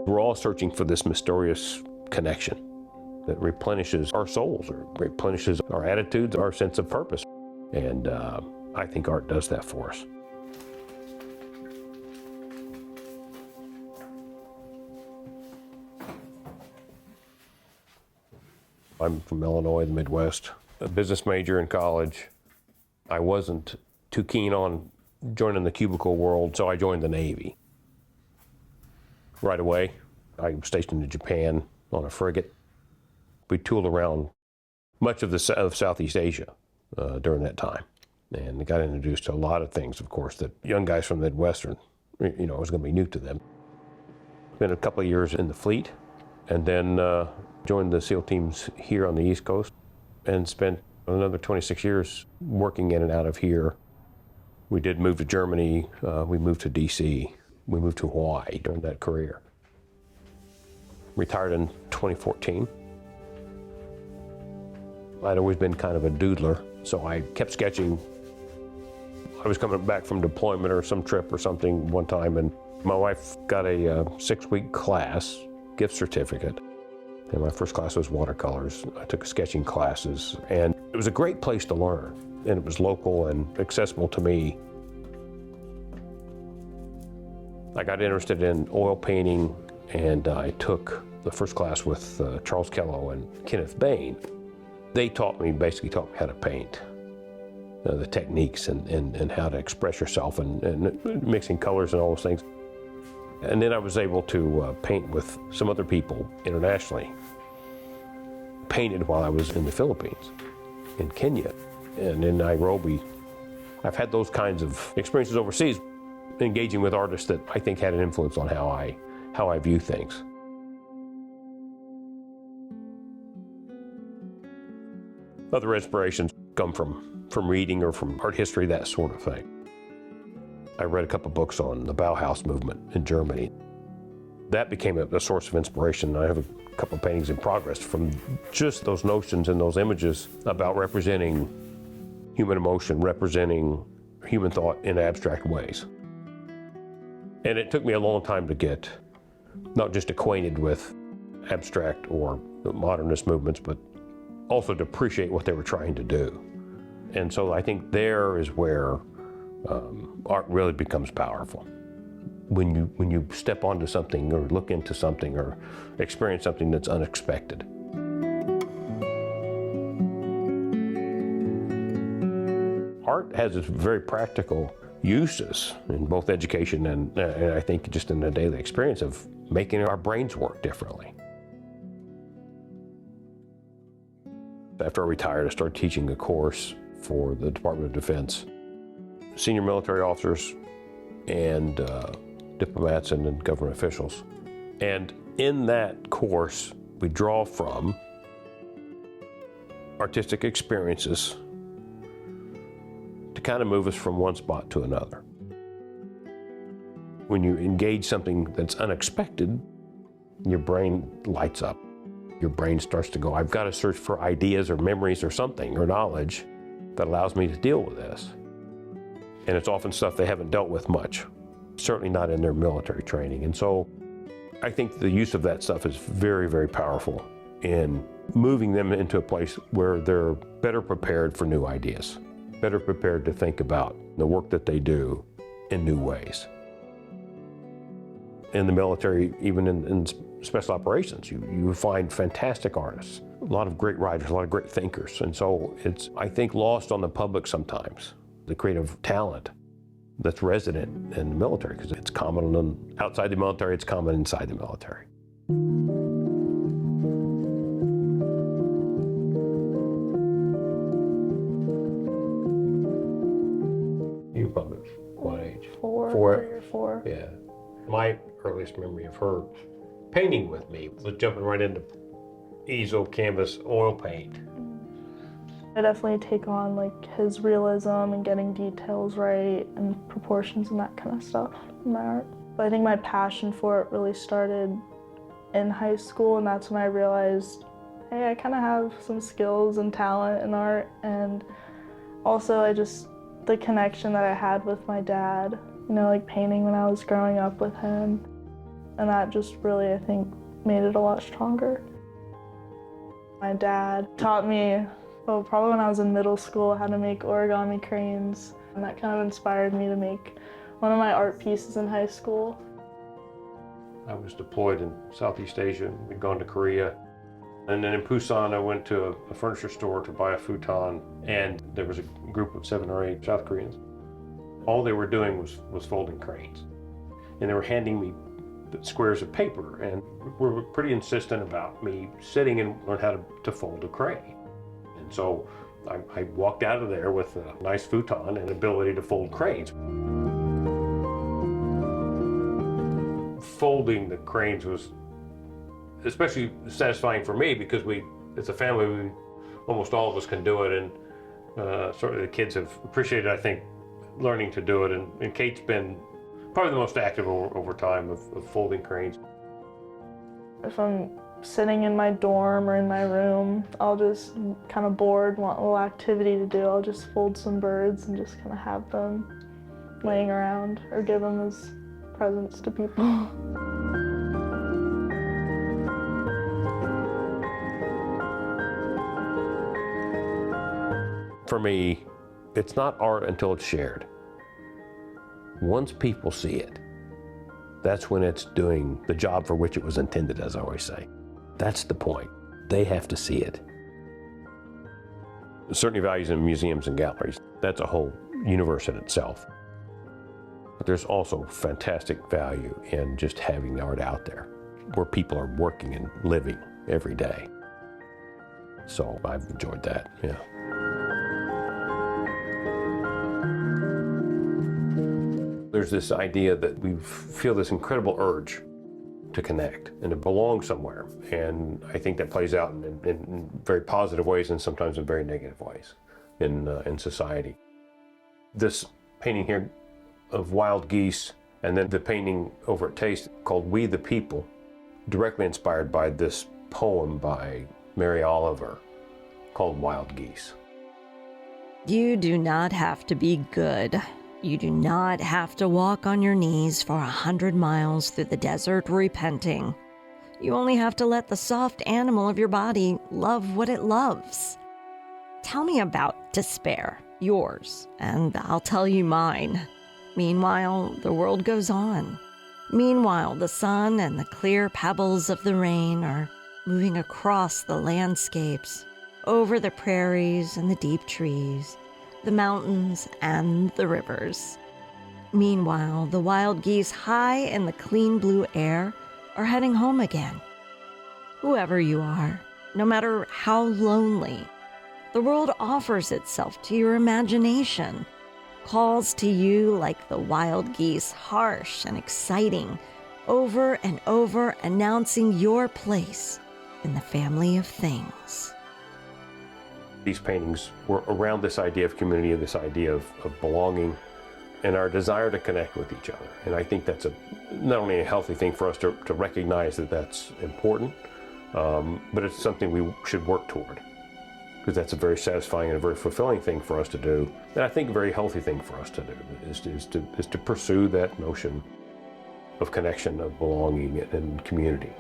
We're all searching for this mysterious connection that replenishes our souls, or replenishes our attitudes, our sense of purpose. And I think art does that for us. I'm from Illinois, the Midwest, a business major in college. I wasn't too keen on joining the cubicle world, so I joined the Navy. Right away, I was stationed in Japan on a frigate. We tooled around much of Southeast Asia during that time, and got introduced to a lot of things, of course, that young guys from the Midwestern, was going to be new to them. Spent a couple of years in the fleet, and then joined the SEAL teams here on the East Coast, and spent another 26 years working in and out of here. We did move to Germany, we moved to DC, we moved to Hawaii during that career. Retired in 2014. I'd always been kind of a doodler, so I kept sketching. I was coming back from deployment or some trip or something one time, and my wife got a 6-week class, gift certificate, and my first class was watercolors. I took sketching classes, and it was a great place to learn, and it was local and accessible to me. I got interested in oil painting, and I took the first class with Charles Kello and Kenneth Bain. They basically taught me how to paint, the techniques and how to express yourself, and mixing colors and all those things. And then I was able to paint with some other people internationally. Painted while I was in the Philippines, in Kenya, and in Nairobi. I've had those kinds of experiences overseas, engaging with artists that I think had an influence on how I view things. Other inspirations come from reading or from art history, that sort of thing. I read a couple books on the Bauhaus movement in Germany. That became a source of inspiration. I have a couple of paintings in progress from just those notions and those images about representing human emotion, representing human thought in abstract ways. And it took me a long time to get not just acquainted with abstract or the modernist movements, but also to appreciate what they were trying to do. And so I think there is where art really becomes powerful. When you step onto something or look into something or experience something that's unexpected. Art has its very practical uses in both education and I think just in the daily experience of making our brains work differently. After I retired, I started teaching a course for the Department of Defense, senior military officers and diplomats and government officials. And in that course, we draw from artistic experiences to kind of move us from one spot to another. When you engage something that's unexpected, your brain lights up. Your brain starts to go, I've got to search for ideas or memories or something or knowledge that allows me to deal with this. And it's often stuff they haven't dealt with much, certainly not in their military training. And so I think the use of that stuff is very, very powerful in moving them into a place where they're better prepared for new ideas, better prepared to think about the work that they do in new ways. In the military, even in special operations, you find fantastic artists, a lot of great writers, a lot of great thinkers. And so it's, I think, lost on the public sometimes, the creative talent that's resident in the military, because it's common outside the military, it's common inside the military. You're probably what age? Four. 3 or 4. Yeah. My earliest memory of her painting with me was jumping right into easel, canvas, oil paint. I definitely take on like his realism and getting details right and proportions and that kind of stuff in my art. But I think my passion for it really started in high school, and that's when I realized, hey, I kind of have some skills and talent in art, and also the connection that I had with my dad, like painting when I was growing up with him. And that just really, I think, made it a lot stronger. My dad taught me, well, probably when I was in middle school, how to make origami cranes. And that kind of inspired me to make one of my art pieces in high school. I was deployed in Southeast Asia. We'd gone to Korea. And then in Busan, I went to a furniture store to buy a futon, and there was a group of 7 or 8 South Koreans. All they were doing was folding cranes. And they were handing me squares of paper, and were pretty insistent about me sitting and learn how to fold a crane. And so I walked out of there with a nice futon and ability to fold cranes. Folding the cranes was especially satisfying for me because as a family, almost all of us can do it, and certainly the kids have appreciated, I think, learning to do it. And Kate's been probably the most active over time of folding cranes. If I'm sitting in my dorm or in my room, I'll just kind of bored, want a little activity to do, I'll just fold some birds and just kind of have them laying around or give them as presents to people. For me, it's not art until it's shared. Once people see it, that's when it's doing the job for which it was intended, as I always say. That's the point. They have to see it. Certainly values in museums and galleries. That's a whole universe in itself. But there's also fantastic value in just having the art out there, where people are working and living every day. So I've enjoyed that, yeah. There's this idea that we feel this incredible urge to connect and to belong somewhere. And I think that plays out in very positive ways and sometimes in very negative ways in society. This painting here of wild geese, and then the painting over at Taste called We the People, directly inspired by this poem by Mary Oliver called Wild Geese. You do not have to be good. You do not have to walk on your knees for 100 miles through the desert repenting. You only have to let the soft animal of your body love what it loves. Tell me about despair, yours, and I'll tell you mine. Meanwhile, the world goes on. Meanwhile, the sun and the clear pebbles of the rain are moving across the landscapes, over the prairies and the deep trees, the mountains and the rivers. Meanwhile, the wild geese high in the clean blue air are heading home again. Whoever you are, no matter how lonely, the world offers itself to your imagination, calls to you like the wild geese, harsh and exciting, over and over announcing your place in the family of things. These paintings were around this idea of community and this idea of belonging and our desire to connect with each other. And I think that's not only a healthy thing for us to recognize that that's important, but it's something we should work toward, because that's a very satisfying and a very fulfilling thing for us to do. And I think a very healthy thing for us to do is to pursue that notion of connection, of belonging and community.